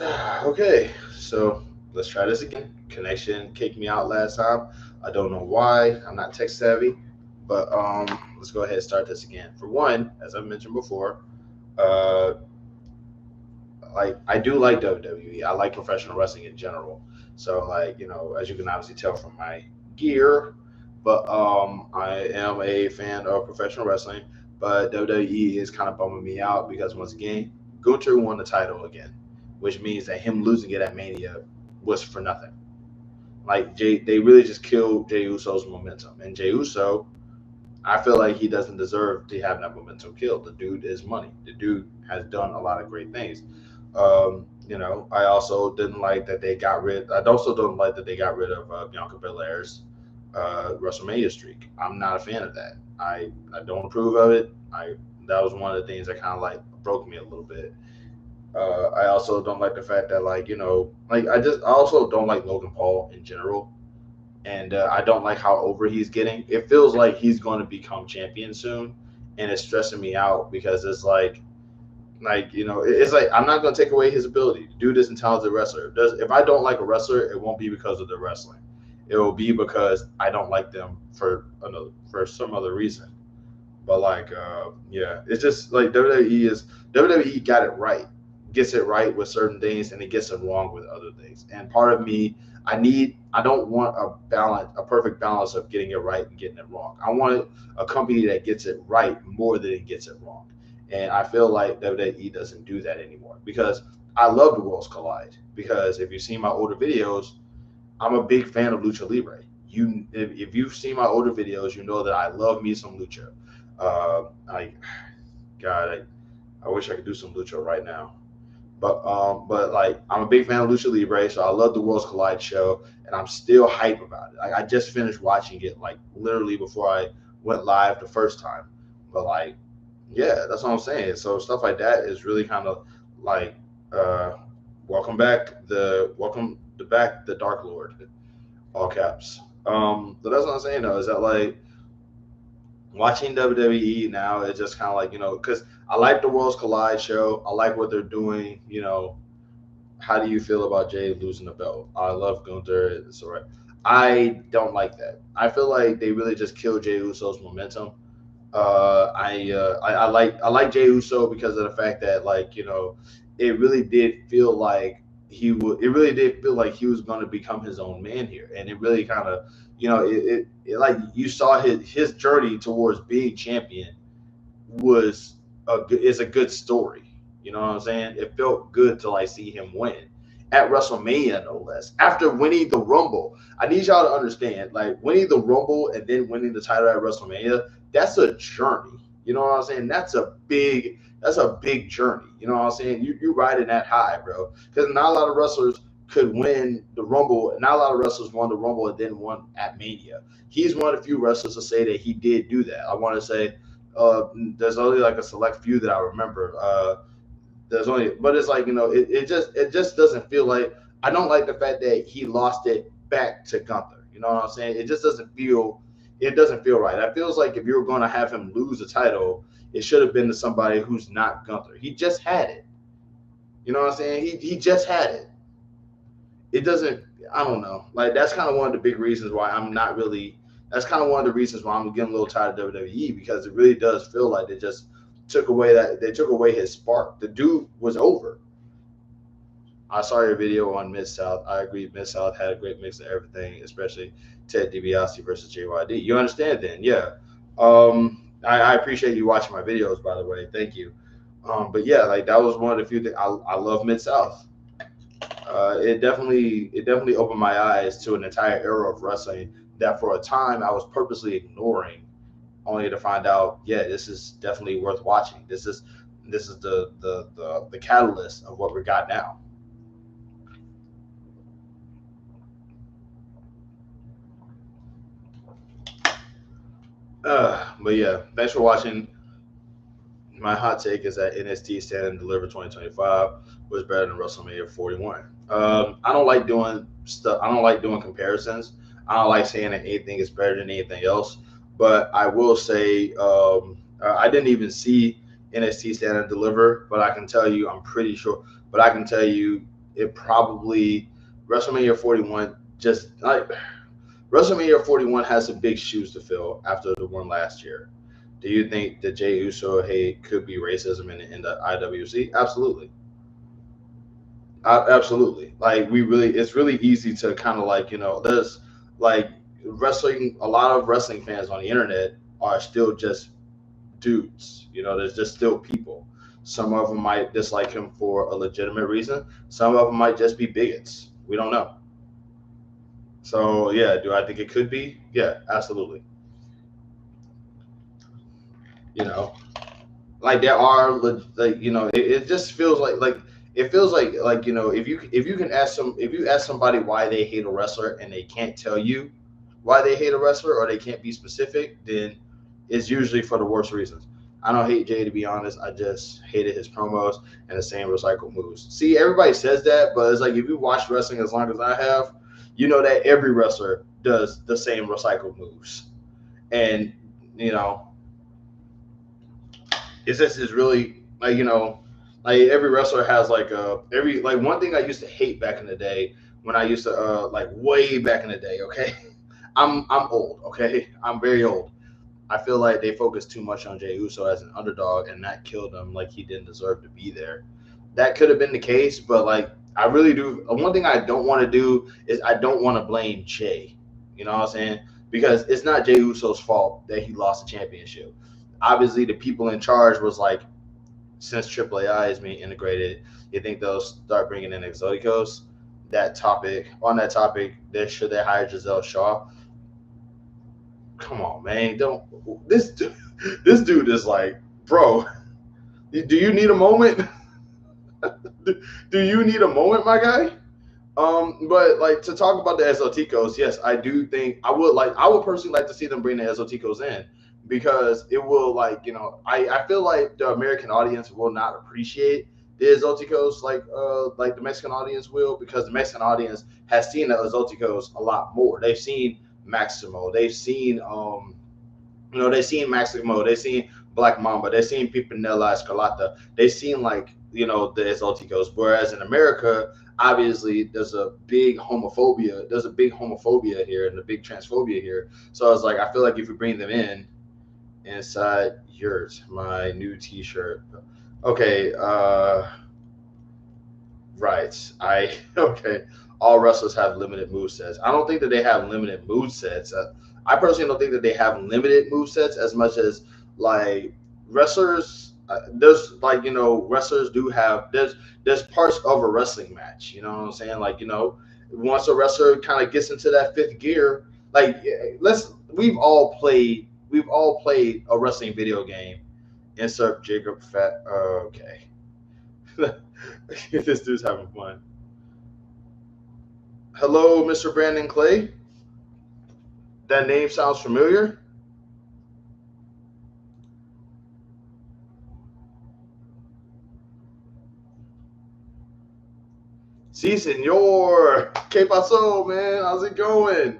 Okay, so let's try this again. Connection kicked me out last time. I don't know why. I'm not tech savvy, but let's go ahead and start this again. For one, as I mentioned before, uh, like I do like WWE. I like professional wrestling in general. So like as you can obviously tell from my gear, but I am a fan of professional wrestling. But WWE is kind of bumming me out because once again, Gunther won the title again, which means that him losing it at Mania was for nothing. Like they really just killed Jey Uso's momentum, and Jey Uso, I feel like he doesn't deserve to have that momentum killed. The dude is money. The dude has done a lot of great things. I also didn't like that they got rid. I also don't like that they got rid of Bianca Belair's WrestleMania streak. I'm not a fan of that. I don't approve of it. I That was one of the things that kind of like broke me a little bit. I also don't like the fact that I also don't like Logan Paul in general, and I don't like how over he's getting. It feels like he's going to become champion soon, and it's stressing me out because it's it's like I'm not going to take away his ability to do this and talented wrestler. If I don't like a wrestler, it won't be because of their wrestling. It will be because I don't like them for some other reason. But yeah, it's just like WWE got it right, gets it right with certain things, and it gets it wrong with other things. And part of me, I don't want a perfect balance of getting it right and getting it wrong. I want a company that gets it right more than it gets it wrong. And I feel like WWE doesn't do that anymore because I love the Worlds Collide. Because if you've seen my older videos, I'm a big fan of lucha libre. If you've seen my older videos, you know that I love me some lucha. I God, I wish I could do some lucha right now. But like I'm a big fan of lucha libre, so I love the Worlds Collide show, and I'm still hype about it. Like I just finished watching it like literally before I went live the first time. But like, yeah, that's what I'm saying. So stuff like that is really kind of like, uh, welcome to back the Dark Lord, all caps. But that's what I'm saying though, is that like watching WWE now is just kind of like, because I like the Worlds Collide show. I like what they're doing. How do you feel about Jay losing the belt? I love Gunther. It's all right. I don't like that. I feel like they really just killed Jey Uso's momentum. I like Jey Uso because of the fact that it really did feel like it really did feel like he was going to become his own man here, and it really kind of like you saw his journey towards being champion was is a good story. You know what I'm saying? It felt good to like see him win at WrestleMania, no less. After winning the Rumble, I need y'all to understand, like winning the Rumble and then winning the title at WrestleMania, that's a journey. You know what I'm saying? That's a big journey. You know what I'm saying? You riding that high, bro. Because not a lot of wrestlers could win the Rumble. Not a lot of wrestlers won the Rumble and then won at Mania. He's one of the few wrestlers to say that he did do that. I want to say uh, there's only like a select few that I remember. But it's like it just doesn't feel like. I don't like the fact that he lost it back to Gunther. You know what I'm saying? It just doesn't feel. It doesn't feel right. It feels like if you were going to have him lose the title, it should have been to somebody who's not Gunther. He just had it. You know what I'm saying? He just had it. It doesn't. I don't know. Like that's kind of one of the big reasons why I'm not really. That's kind of one of the reasons why I'm getting a little tired of WWE because it really does feel like they took away his spark. The dude was over. I saw your video on Mid South. I agree. Mid South had a great mix of everything, especially Ted DiBiase versus JYD. You understand then? Yeah. I appreciate you watching my videos, by the way. Thank you. But yeah, like that was one of the few things I love Mid South. It definitely opened my eyes to an entire era of wrestling that for a time I was purposely ignoring, only to find out, yeah, this is definitely worth watching. This is the catalyst of what we got now. But yeah, thanks for watching. My hot take is that NXT Stand and Deliver 2025 was better than WrestleMania 41. I don't like doing stuff. I don't like doing comparisons. I don't like saying that anything is better than anything else. But I will say I didn't even see NXT Stand and Deliver, but I can tell you, I'm pretty sure. But I can tell you, it probably WrestleMania 41 just like WrestleMania 41 has some big shoes to fill after the one last year. Do you think that Jey Uso hate could be racism in the IWC? Absolutely. Absolutely. Like it's really easy to kind of like, there's like wrestling, a lot of wrestling fans on the internet are still just dudes. There's just still people. Some of them might dislike him for a legitimate reason. Some of them might just be bigots. We don't know. So yeah, do I think it could be? Yeah, absolutely. You know, like there are like it just feels like it feels like if you ask somebody why they hate a wrestler and they can't tell you why they hate a wrestler or they can't be specific, then it's usually for the worst reasons. I don't hate Jay, to be honest. I just hated his promos and the same recycled moves. See, everybody says that, but it's like if you watch wrestling as long as I have, you know that every wrestler does the same recycled moves. And you know it's just is really like like every wrestler has like every like one thing I used to hate back in the day when I used to like way back in the day. Okay, I'm old. Okay, I'm very old. I feel like they focused too much on Jey Uso as an underdog, and that killed him. Like he didn't deserve to be there. That could have been the case, but like I really do. One thing I don't want to do is I don't want to blame Jey. You know what I'm saying? Because it's not Jey Uso's fault that he lost the championship. Obviously, the people in charge was like, since AAA is being integrated, you think they'll start bringing in Exoticos? That topic, should they hire Giselle Shaw? Come on, man. Don't this dude is like, bro, do you need a moment? Do you need a moment, my guy? But like to talk about the Exoticos, yes, I do think I would personally like to see them bring the Exoticos in because it will I feel like the American audience will not appreciate the Exoticos like the Mexican audience will, because the Mexican audience has seen the Exoticos a lot more. They've seen Maximo, they've seen Maximo, they've seen Black Mamba, they've seen Pimpinela Escarlata, they've seen the Exoticos. Whereas in America, obviously there's a big homophobia here and a big transphobia here. So it's like I feel like if you bring them in inside yours, my new T-shirt. Okay, right. Okay. All wrestlers have limited move sets. I don't think that they have limited move sets. I personally don't think that they have limited move sets as much as like wrestlers. Wrestlers do have there's parts of a wrestling match. You know what I'm saying? Once a wrestler kind of gets into that fifth gear, we've all played a wrestling video game. Insert Jacob Fat. Okay. This dude's having fun. Hello, Mr. Brandon Clay. That name sounds familiar. Si, senor. ¿Qué pasó, man? How's it going?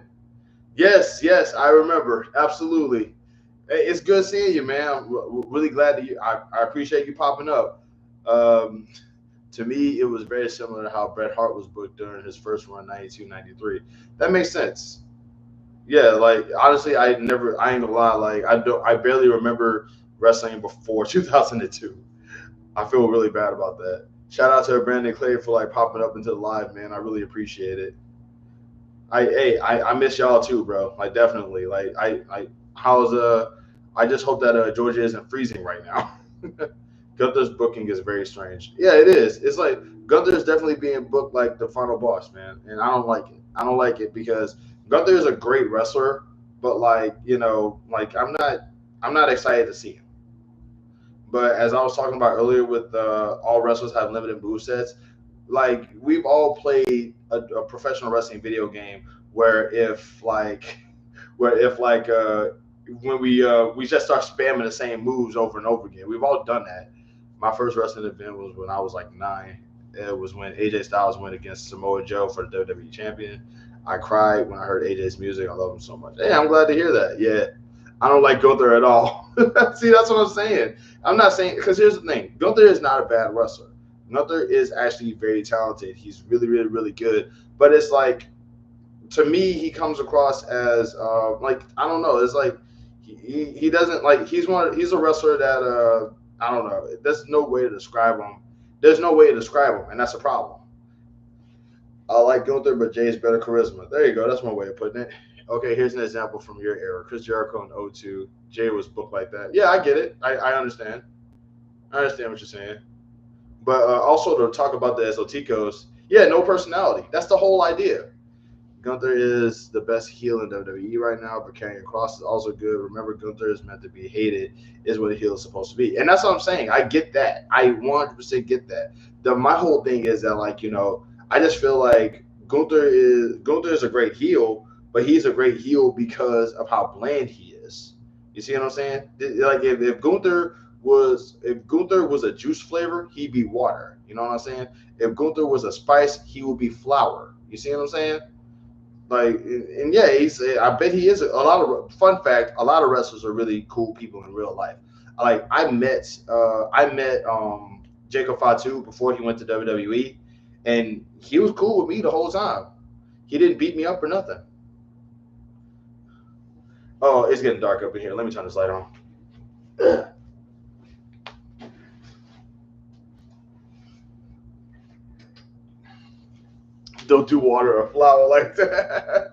Yes, I remember. Absolutely. Hey, it's good seeing you, man. I'm really glad that I appreciate you popping up. To me, it was very similar to how Bret Hart was booked during his first run, 92, 93. That makes sense. Yeah, like honestly, I ain't gonna lie, I barely remember wrestling before 2002. I feel really bad about that. Shout out to Brandon Clay for popping up into the live, man. I really appreciate it. I miss y'all too, bro. Like definitely. I just hope that Georgia isn't freezing right now. Gunther's booking is very strange. Yeah, it is. It's like Gunther is definitely being booked like the final boss, man, and I don't like it. I don't like it because Gunther is a great wrestler, but I'm not excited to see him. But as I was talking about earlier, with all wrestlers have limited move sets. Like we've all played a professional wrestling video game where when we just start spamming the same moves over and over again. We've all done that. My first wrestling event was when I was like 9. It was when AJ Styles went against Samoa Joe for the WWE champion. I cried when I heard AJ's music. I love him so much. Hey, I'm glad to hear that. Yeah, I don't like Gunther at all. See, that's what I'm saying. I'm not saying, because here's the thing. Gunther is not a bad wrestler. Gunther is actually very talented. He's really, really, really good. But it's like, to me, he comes across as like, I don't know. It's like he doesn't like he's a wrestler that I don't know. There's no way to describe him. There's no way to describe him, and that's a problem. I like Gunther, but Jay's better charisma. There you go. That's one way of putting it. Okay, here's an example from your era. Chris Jericho in '02. Jay was booked like that. Yeah, I get it. I understand. I understand what you're saying. But also to talk about the Exoticos, yeah, no personality. That's the whole idea. Gunther is the best heel in WWE right now, but Karrion Kross is also good. Remember, Gunther is meant to be hated, is what a heel is supposed to be. And that's what I'm saying. I get that. I 100% get that. My whole thing is that, like, I just feel like Gunther is a great heel, but he's a great heel because of how bland he is. You see what I'm saying? Like, if Gunther was a juice flavor, he'd be water. You know what I'm saying? If Gunther was a spice, he would be flour. You see what I'm saying? Like, and yeah, I bet he is a lot of fun fact. A lot of wrestlers are really cool people in real life. Like, I met Jacob Fatu before he went to WWE, and he was cool with me the whole time. He didn't beat me up or nothing. Oh, it's getting dark up in here. Let me turn this light on. Don't do water or flour like that.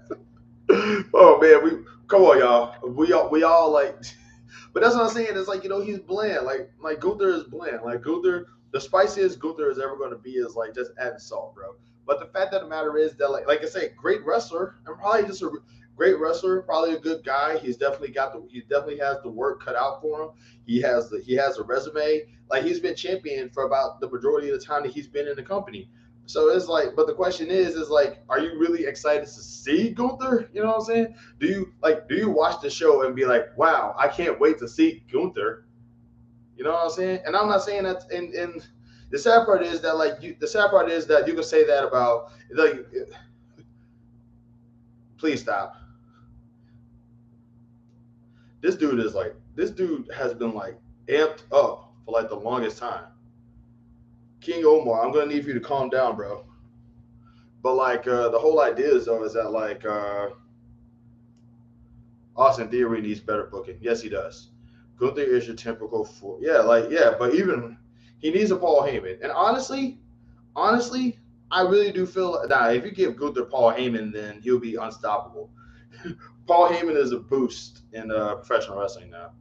Oh man, we come on, y'all. We all like, but that's what I'm saying. It's like, he's bland. Like Gunther is bland. Like Gunther, the spiciest Gunther is ever going to be is like just adding salt, bro. But the fact of the matter is that, like I say, great wrestler and probably just a great wrestler, probably a good guy. He definitely has the work cut out for him. He has a resume. Like, he's been champion for about the majority of the time that he's been in the company. So it's like, but the question is like, are you really excited to see Gunther? You know what I'm saying? Do you watch the show and be like, wow, I can't wait to see Gunther? You know what I'm saying? And I'm not saying that. And the sad part is that, the sad part is that you can say that about, like, please stop. This dude has been like amped up for like the longest time. King Omar, I'm gonna need for you to calm down, bro. But like, the whole idea is that, like, Austin Theory needs better booking. Yes, he does. Gunther is your typical fool. Yeah, but even he needs a Paul Heyman. And honestly, I really do feel that if you give Gunther Paul Heyman, then he'll be unstoppable. Paul Heyman is a boost in professional wrestling now.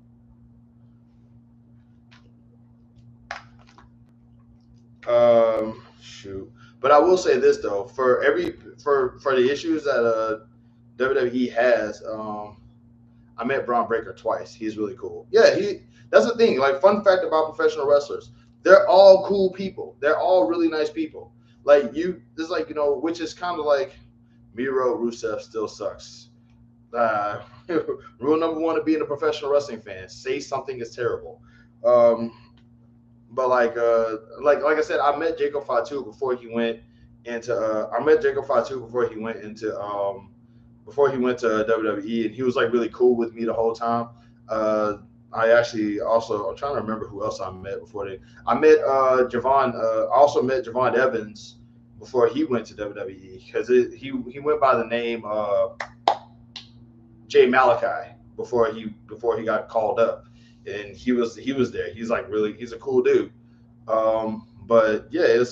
Shoot. But I will say this though, for the issues that WWE has, I met Braun Breaker twice. He's really cool. Yeah, that's the thing. Like, fun fact about professional wrestlers, they're all cool people. They're all really nice people. Like, it's like, which is kind of like Miro Rusev still sucks. Rule number one of being a professional wrestling fan: say something is terrible. But like I said, I met Jacob Fatu before he went into. I met Jacob Fatu before he went to WWE, and he was like really cool with me the whole time. I actually I'm trying to remember who else I met before they. I met Javon. I also met Javon Evans before he went to WWE, because he went by the name Jay Malachi before he got called up, and he was there. He's like he's a cool dude. But yeah,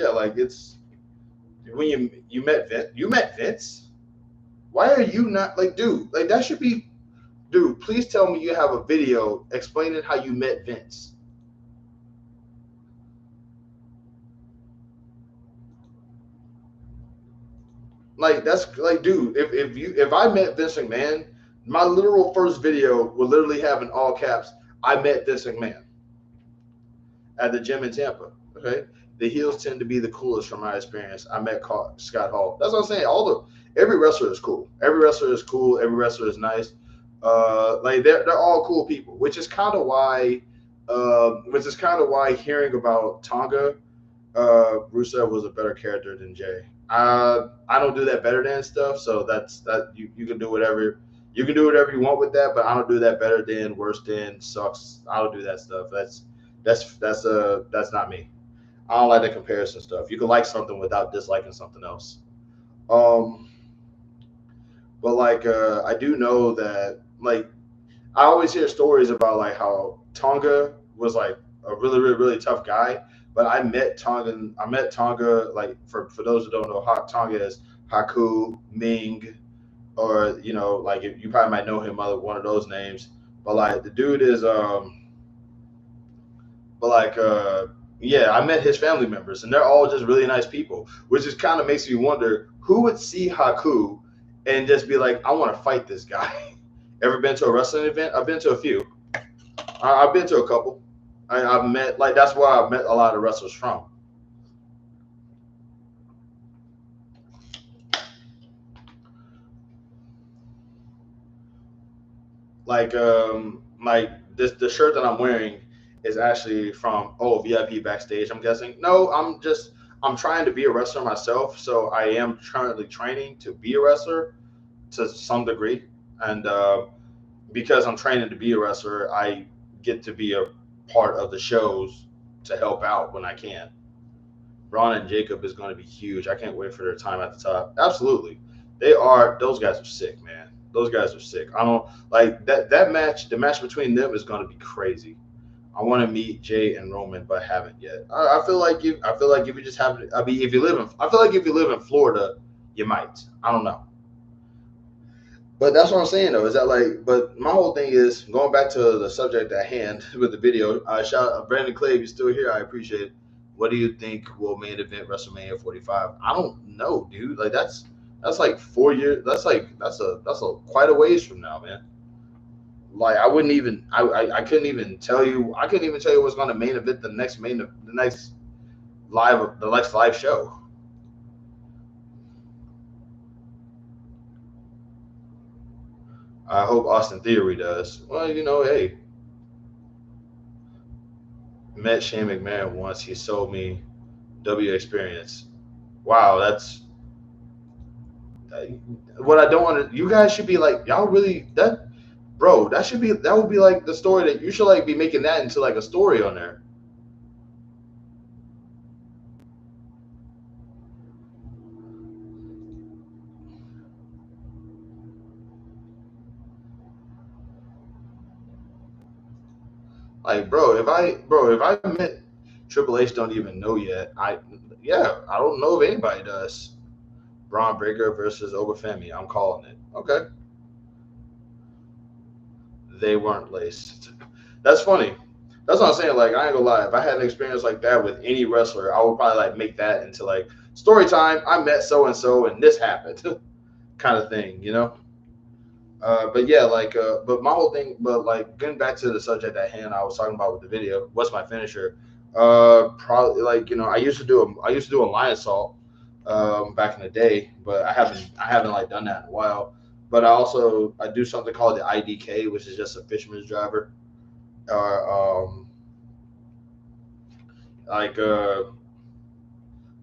like, it's when you met Vince. Why are you not, like, dude? Like, that should be, dude. Please tell me you have a video explaining how you met Vince. Like, that's like, dude. If I met Vince McMahon, my literal first video would literally have in all caps, "I met Vince McMahon at the gym in Tampa." Okay, the heels tend to be the coolest from my experience. I met Scott Hall. That's what I'm saying. Every wrestler is cool. Every wrestler is cool. Every wrestler is nice. Like, they're all cool people, which is kind of why hearing about Tonga, Rusev was a better character than Jay. I don't do that better than stuff, so that you can do whatever you want with that, but I don't do that better than, worse than, sucks. I don't do that stuff. That's not me. I don't like the comparison stuff. You can like something without disliking something else. Um, but like I do know that like I always hear stories about like how Tonga was like a really, really, really tough guy. But I met Tonga like for those who don't know, Tonga is Haku, Ming, or like you probably might know him other one of those names. But like the dude is but like yeah, I met his family members and they're all just really nice people, which just kind of makes me wonder who would see Haku and just be like, I want to fight this guy. Ever been to a wrestling event? I've been to a few. I've been to a couple. I've met like that's where I've met a lot of wrestlers from. Like this the shirt that I'm wearing is actually from VIP backstage. I'm guessing. No, I'm trying to be a wrestler myself, so I am currently training to be a wrestler to some degree, and because I'm training to be a wrestler, I get to be a part of the shows to help out when I can. Ron and Jacob is going to be huge. I can't wait for their time at the top. Absolutely, they are. Those guys are sick, man. Those guys are sick. I don't like that match. The match between them is going to be crazy. I want to meet Jay and Roman, but haven't yet. I feel like you. I feel like if you just have, I mean, if you live in, I feel like if you live in Florida, you might. I don't know. But that's what I'm saying though, is that like, but my whole thing is going back to the subject at hand with the video. Shout Brandon Clay, if you're still here, I appreciate it. What do you think will main event WrestleMania 45? I don't know, dude. Like that's like 4 years. That's a quite a ways from now, man. Like I wouldn't even I couldn't even tell you what's going to main event the next live show. I hope Austin Theory does. Well, hey, met Shane McMahon once. He sold me W Experience. Wow, that's what I don't want to. You guys should be like, y'all really that, bro. That would be like the story that you should like be making that into like a story on there. Like, if I met Triple H, don't even know yet. Yeah, I don't know if anybody does. Braun Breaker versus Obafemi. I'm calling it. Okay, they weren't laced. That's funny. That's what I'm saying. Like, I ain't gonna lie. If I had an experience like that with any wrestler, I would probably like make that into like story time. I met so and so, and this happened, kind of thing. But yeah, like, but my whole thing, but like, getting back to the subject at hand, I was talking about with the video. What's my finisher? Probably like I used to do a lion salt, back in the day, but I haven't like done that in a while. But I do something called the IDK, which is just a fisherman's driver, or like I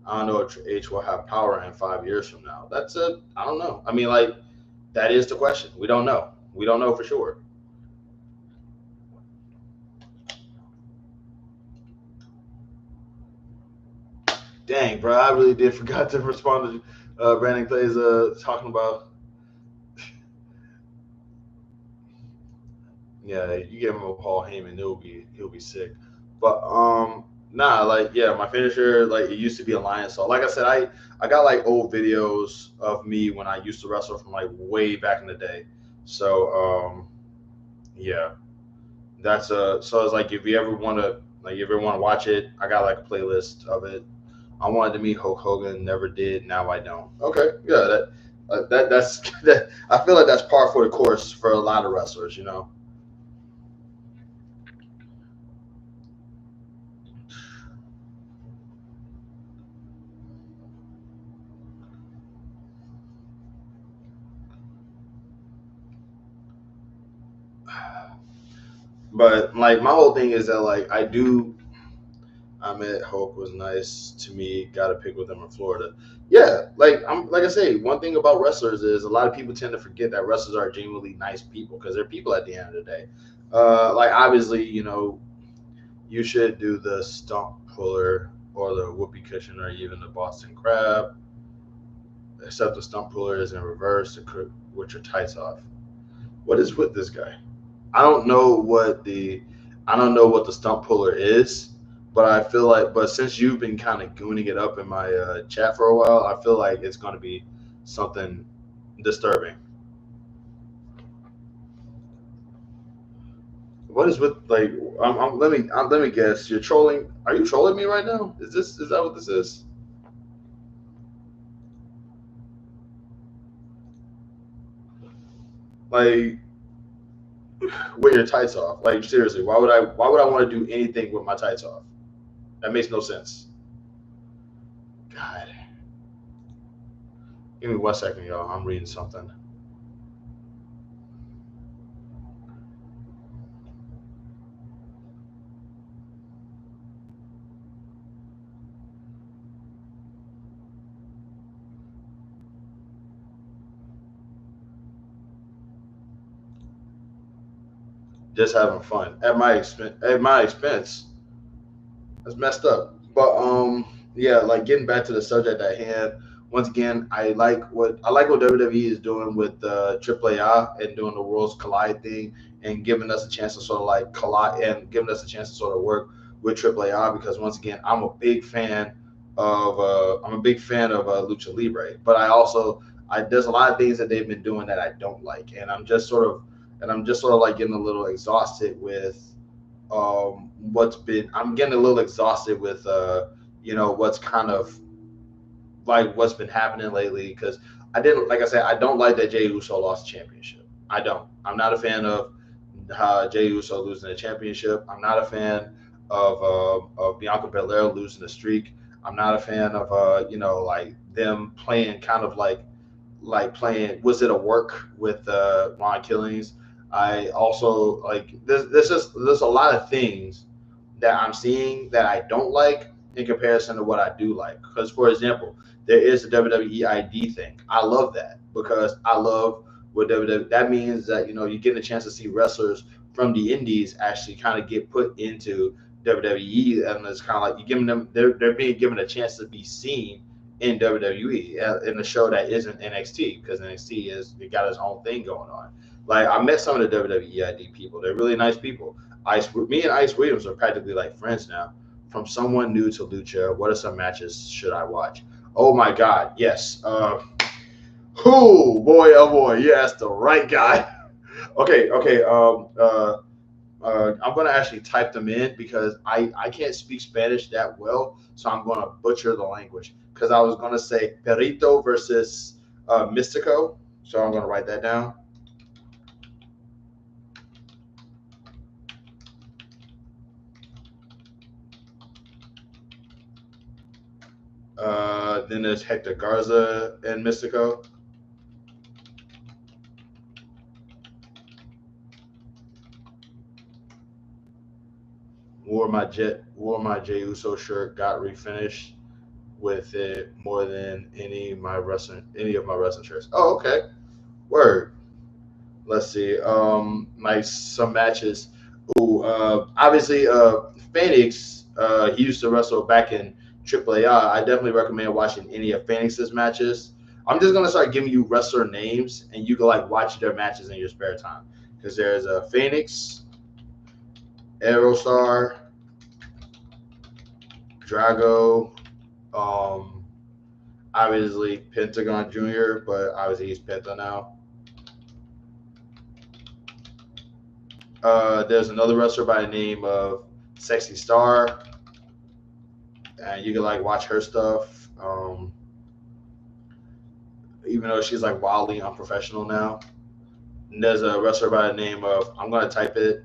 don't know if H will have power in 5 years from now. I don't know. I mean, like that is the question. We don't know. We don't know for sure. Dang, bro, I really did forgot to respond to Brandon Clay's talking about. Yeah, you give him a Paul Heyman, he'll be sick. But nah, like yeah, my finisher like it used to be a lion salt. Like I said, I got like old videos of me when I used to wrestle from like way back in the day. So yeah, that's so it's like if you ever want to watch it, I got like a playlist of it. I wanted to meet Hulk Hogan, never did. Now I don't. Okay, yeah, that's that. I feel like that's par for the course for a lot of wrestlers. But like my whole thing is that like I met Hulk was nice to me. Got to pick with him in Florida. Yeah, like I say, one thing about wrestlers is a lot of people tend to forget that wrestlers are genuinely nice people because they're people at the end of the day. Like obviously, you should do the stump puller. or the whoopee cushion or even the Boston Crab, except the stump puller is in reverse with your tights off. What is with this guy? I don't know what the I don't know what the stump puller is, but I feel like but since you've been kind of gooning it up in my chat for a while, I feel like it's going to be something disturbing. What is with like? Let me guess. You're trolling. Are you trolling me right now? Is that what this is? Like with your tights off? Like seriously, why would I want to do anything with my tights off? That makes no sense. God, give me 1 second, y'all. I'm reading something. Just having fun at my expense. At my expense. That's messed up. But yeah, like getting back to the subject at hand. Once again, I like what WWE is doing with AAA and doing the Worlds Collide thing and giving us a chance to sort of like collide and giving us a chance to sort of work with AAA because once again, I'm a big fan of Lucha Libre, but I there's a lot of things that they've been doing that I don't like, and I'm just sort of like getting a little exhausted with what's been I'm getting a little exhausted with what's kind of like what's been happening lately because I didn't like I said I don't like that Jey Uso lost the championship. I don't. I'm not a fan of Jey Uso losing the championship. I'm not a fan of Bianca Belair losing the streak. I'm not a fan of like them playing kind of like playing was it a work with Ron Killings. I also like there's a lot of things that I'm seeing that I don't like in comparison to what I do like. Because for example, there is the WWE ID thing. I love that because I love what WWE that means that you get a chance to see wrestlers from the indies actually kind of get put into WWE and it's kind of like you giving them they're being given a chance to be seen in WWE in a show that isn't NXT because NXT is it got its own thing going on. Like I met some of the WWE ID people; they're really nice people. Me and Ice Williams are practically like friends now. From someone new to Lucha, what are some matches should I watch? Oh my God, yes. Oh boy, you asked the right guy. Okay. I'm gonna actually type them in because I can't speak Spanish that well, so I'm gonna butcher the language. Because I was gonna say Perito versus Mystico, so I'm gonna write that down. Then there's Hector Garza and Mystico. Wore my Jey Uso shirt, got refinished with it more than any of my wrestling shirts. Oh, okay. Word. Let's see. Like some matches. Ooh, obviously, Phoenix. He used to wrestle back in AAA. I definitely recommend watching any of Phoenix's matches. I'm just gonna start giving you wrestler names, and you can like watch their matches in your spare time. Because there's a Phoenix, Aerostar, Drago, um, obviously Pentagon Junior, but obviously he's Penta now. There's another wrestler by the name of Sexy Star, and you can like watch her stuff. Even though she's like wildly unprofessional now. And there's a wrestler by the name of I'm gonna type this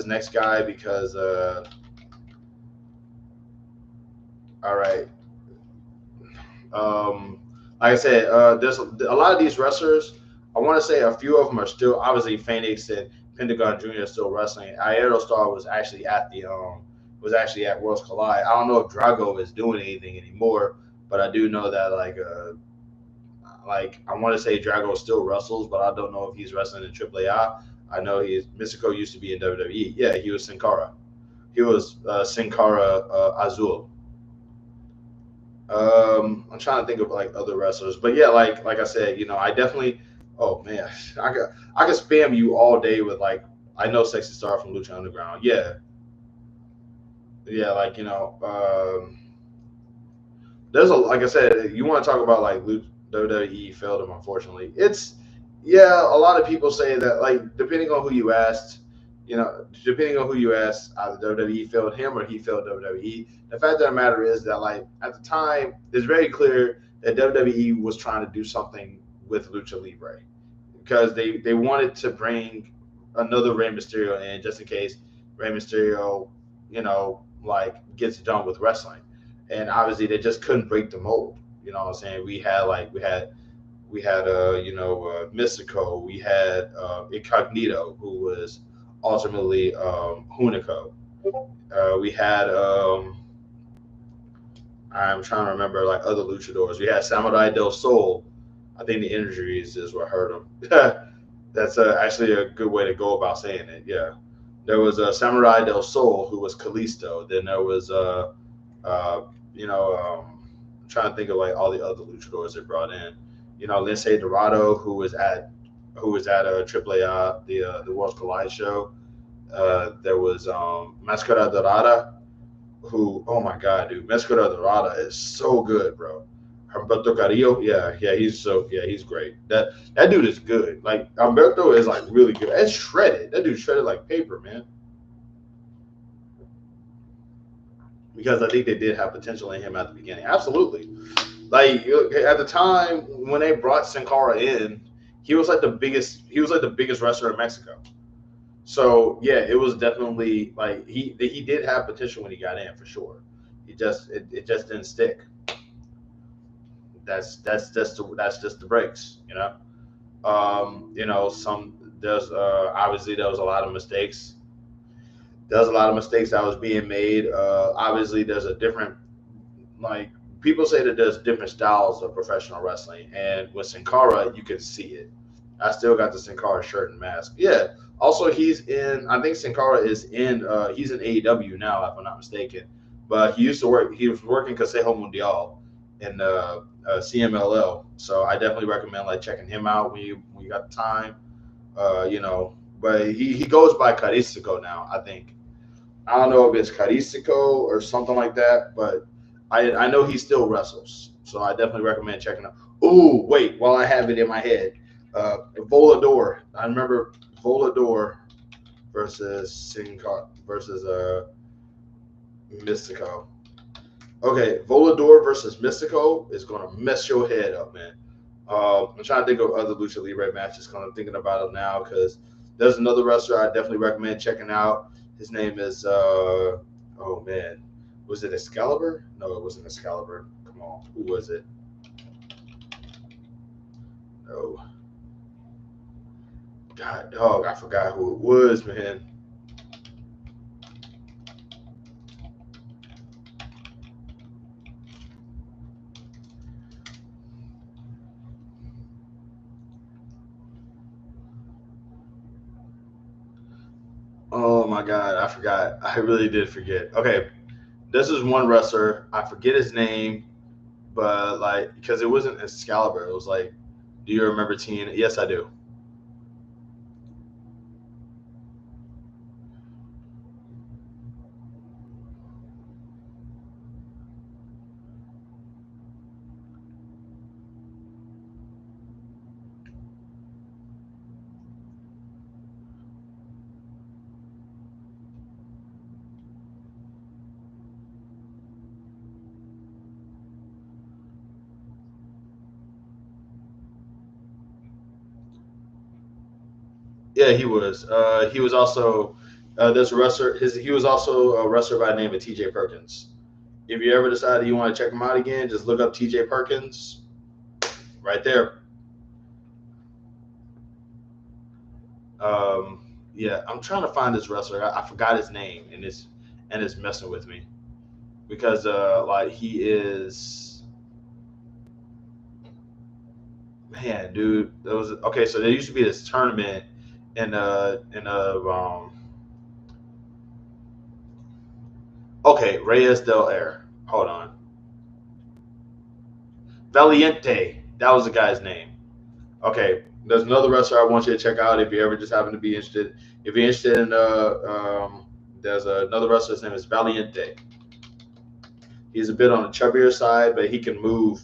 next guy because all right. Um, like I said, there's a lot of these wrestlers. I want to say a few of them are still obviously Phoenix and Pentagon Junior are still wrestling. Aerostar was actually at Worlds Collide. I don't know if Drago is doing anything anymore, but I do know that like I want to say Drago still wrestles, but I don't know if he's wrestling in AAA. I know he's Mystico used to be in WWE. Yeah, he was Sin Cara. He was Sin Cara Azul. I'm trying to think of like other wrestlers, but yeah, like I said, I definitely. Oh man, I could spam you all day with like I know Sexy Star from Lucha Underground. Yeah, yeah, like there's a like I said, you want to talk about like WWE failed him. Unfortunately, it's yeah. A lot of people say that like depending on who you asked, depending on who you asked, either WWE failed him or he failed WWE. The fact of the matter is that like at the time, it's very clear that WWE was trying to do something with Lucha Libre because they wanted to bring another Rey Mysterio in just in case Rey Mysterio, like gets done with wrestling, and obviously they just couldn't break the mold. You know what I'm saying? We had Mystico, we had Incognito, who was ultimately Hunico. We had I'm trying to remember like other luchadors. We had Samurai del Sol. I think the injuries is what hurt him. That's actually a good way to go about saying it. Yeah, there was Samurai del Sol who was Kalisto. Then there was uh, I'm trying to think of like all the other luchadors they brought in. Lince Dorado who was at AAA, the World's Collide show. There was Mascara Dorada, who, oh my god, dude, Mascara Dorada is so good, bro. Humberto Carrillo, he's great. That dude is good. Like Humberto is like really good. It's shredded. That dude's shredded like paper, man. Because I think they did have potential in him at the beginning. Absolutely. Like at the time when they brought Sin Cara in, he was like the biggest. He was like the biggest wrestler in Mexico. So yeah, it was definitely like he did have potential when he got in for sure. It just didn't stick. That's just the breaks, you know. Some there's obviously there was a lot of mistakes. There's a lot of mistakes that was being made. Obviously, there's a different like people say that there's different styles of professional wrestling, and with Sin Cara, you can see it. I still got the Sin Cara shirt and mask. Yeah. Also, he's in. I think Sin Cara is in. He's in AEW now, if I'm not mistaken. But he used to work. He was working Consejo Mundial in CMLL. So I definitely recommend like checking him out when you got the time. But he goes by Caristico now. I think. I don't know if it's Caristico or something like that, but I know he still wrestles, so I definitely recommend checking out. Oh, wait, while I have it in my head, Volador. I remember Volador versus Mystico. Okay, Volador versus Mystico is gonna mess your head up, man. I'm trying to think of other Lucha Libre matches. Kind of thinking about it now because there's another wrestler I definitely recommend checking out. His name is oh man, was it Excalibur? No, it wasn't Excalibur. Come on, who was it? No, God, dog, I forgot who it was, man. Oh my God, I forgot. I really did forget. Okay, this is one wrestler. I forget his name, but like because it wasn't Excalibur. It was like, do you remember Teen? Yes, I do. Yeah, he was. He was also there's a wrestler. He was also a wrestler by the name of T.J. Perkins. If you ever decide you want to check him out again, just look up T.J. Perkins right there. Yeah, I'm trying to find this wrestler. I forgot his name, and it's messing with me because like he is man, dude. There was okay. So there used to be this tournament in Okay, Reyes del Air. Hold on. Valiente. That was the guy's name. Okay, there's another wrestler I want you to check out if you ever just happen to be interested. If you're interested in there's another wrestler. His name is Valiente. He's a bit on the chubbier side, but he can move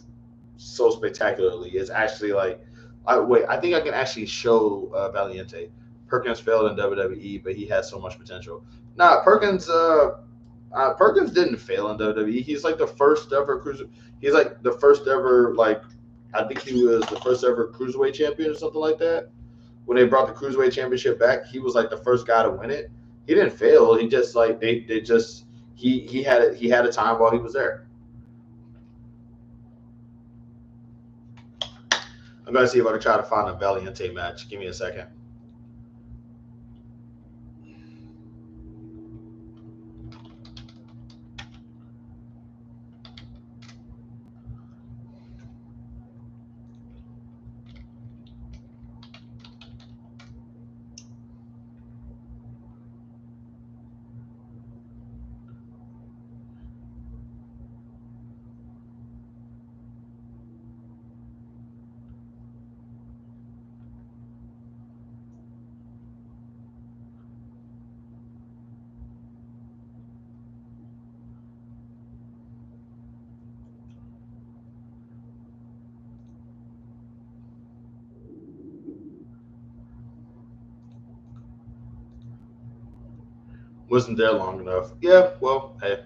so spectacularly. It's actually like, I think I can actually show Valiente. Perkins failed in WWE, but he has so much potential. Nah, Perkins didn't fail in WWE. He's like the first ever cruiser. He's like the first ever like, I think he was the first ever cruiserweight champion or something like that. When they brought the cruiserweight championship back, he was like the first guy to win it. He didn't fail. He just like they just he had a time while he was there. I'm gonna see if I can try to find a Valiente match. Give me a second. Wasn't there long enough. Yeah, well, hey,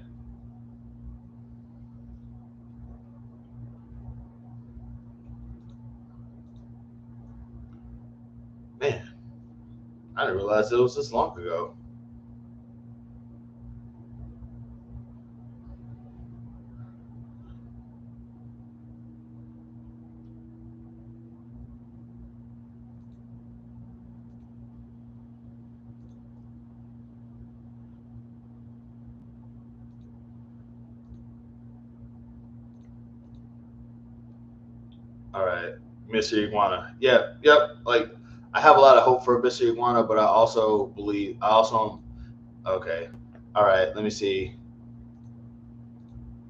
man, I didn't realize it was this long ago. All right, Mr. Iguana. Yeah, yep. Like I have a lot of hope for Mr. Iguana, but I also okay. All right, let me see.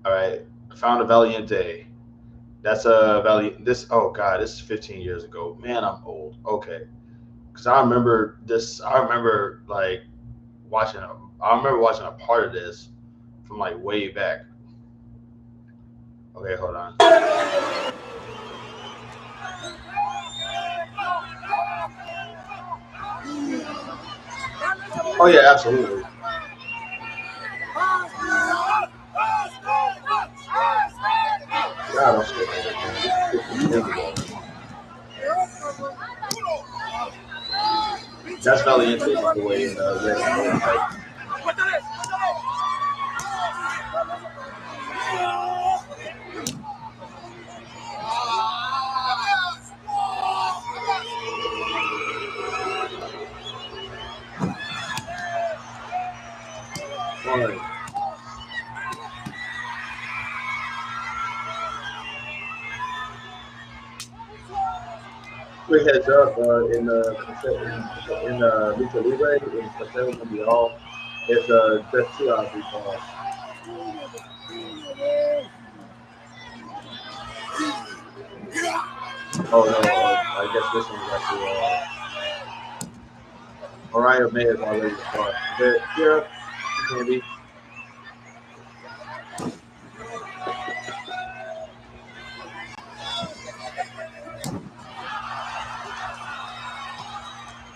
All right, I found a Valiente. That's a Valiant. This oh god, this is 15 years ago. Man, I'm old. Okay, because I remember this. I remember like watching. I remember watching a part of this from like way back. Okay, hold on. Oh yeah, absolutely. God, I'm still old, man. This is 15 years ago. That's Valiente, by the way, in red and gold. Like, one. Quick heads up, in Lucha Libre, in Consejo Mundial, it's just 2 hours recall. Oh no, I guess this one is actually Mariah May is already a star. But yeah, maybe.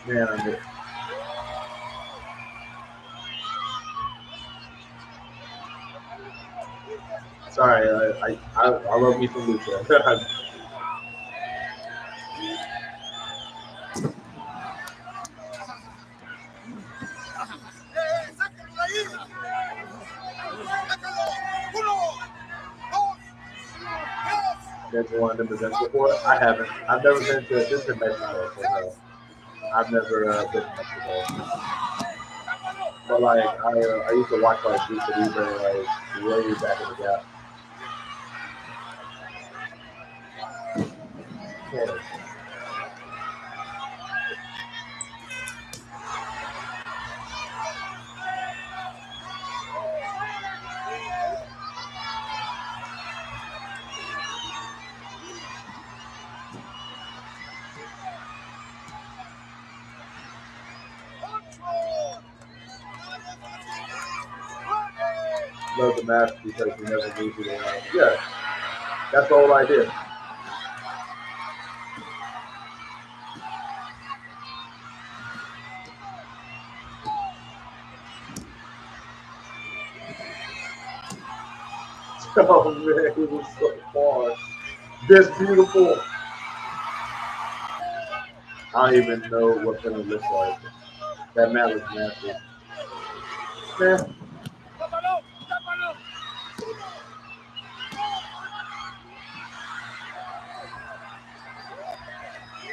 Man, sorry, I love me some Lucha. Never one of them events before. I haven't. I've never been to this in Mexico, so no. I've never been to Mexico. But like I used to watch like Lucha Libre like way back in the gap. Yeah. love the match because he never knew who they are. Yeah, that's the whole idea. Oh man, he was so far. Just beautiful. I don't even know what Finland looks like. That mat looks nasty. Man,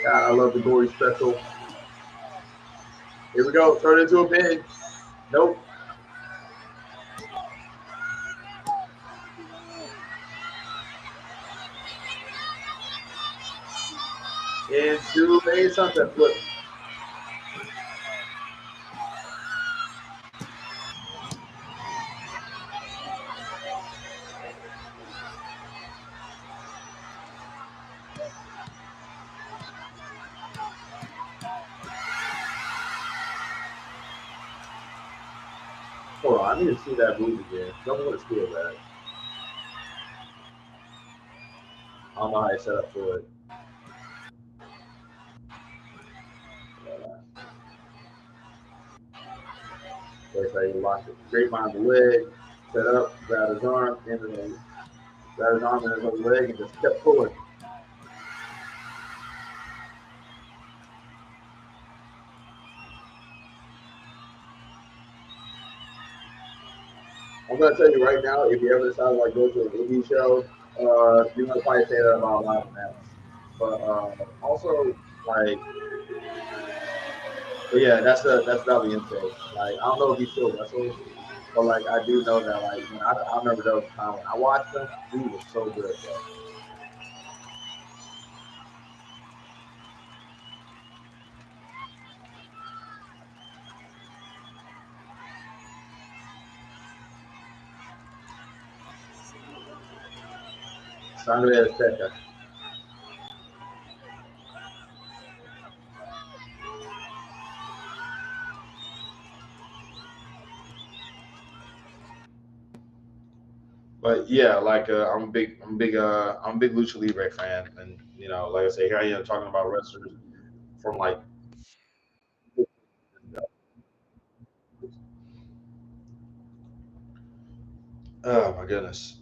God, I love the gory special. Here we go. Turn into a pin. Nope. Into a sunset flip. Hold on, I need to see that move again. Don't want to steal that. I don't know how I set up for it. First, I locked it. Straight behind the leg, set up, grab his arm, and then grab his arm and his other leg, and just kept pulling. I'm gonna tell you right now, if you ever decide to like go to an indie show, you're gonna probably say that about a lot of matches. But also, like, but yeah, that's probably insane. Like, I don't know if he still wrestles, but like, I do know that like when I remember there was a time when I watched him, he was so good, bro. Sangre Azteca. But yeah, like I'm a big Lucha Libre fan, and like I say, here I am talking about wrestlers from like, oh my goodness.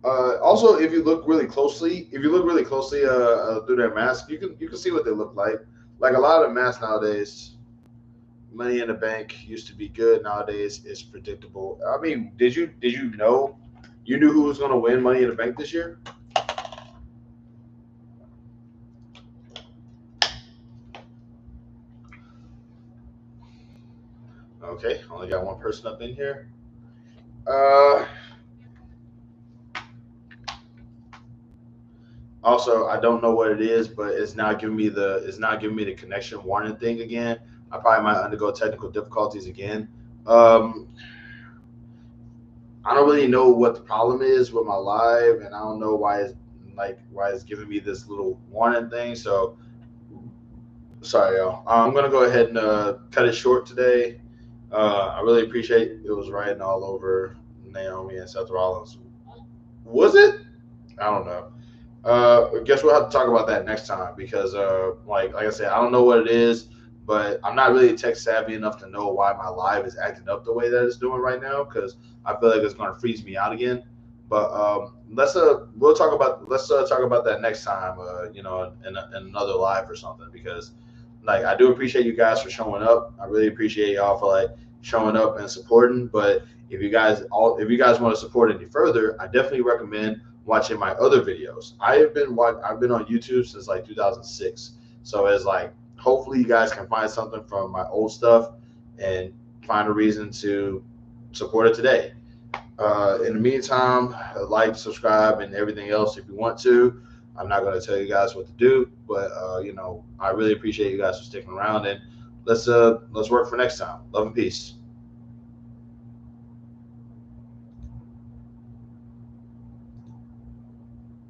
Also, if you look really closely through their mask, you can see what they look like. Like a lot of masks nowadays, Money in the Bank used to be good. Nowadays, it's predictable. I mean, did you know you knew who was going to win Money in the Bank this year? Okay, only got one person up in here. Uh, Also, I don't know what it is, but it's not giving me the connection warning thing again. I probably might undergo technical difficulties again. Um, I don't really know what the problem is with my live, and I don't know why it's giving me this little warning thing. So sorry, y'all. I'm gonna go ahead and cut it short today. I really appreciate it was writing all over Naomi and Seth Rollins. Was it? I don't know. Guess we'll have to talk about that next time because, like I said, I don't know what it is, but I'm not really tech savvy enough to know why my live is acting up the way that it's doing right now because I feel like it's going to freeze me out again. But let's talk about that next time, in another live or something because, like, I do appreciate you guys for showing up. I really appreciate y'all for like showing up and supporting. But if you guys want to support any further, I definitely recommend watching my other videos. I've been on YouTube since like 2006. So it's like hopefully you guys can find something from my old stuff and find a reason to support it today. In the meantime, like, subscribe, and everything else if you want to. I'm not going to tell you guys what to do, but I really appreciate you guys for sticking around, and let's work for next time. Love and peace.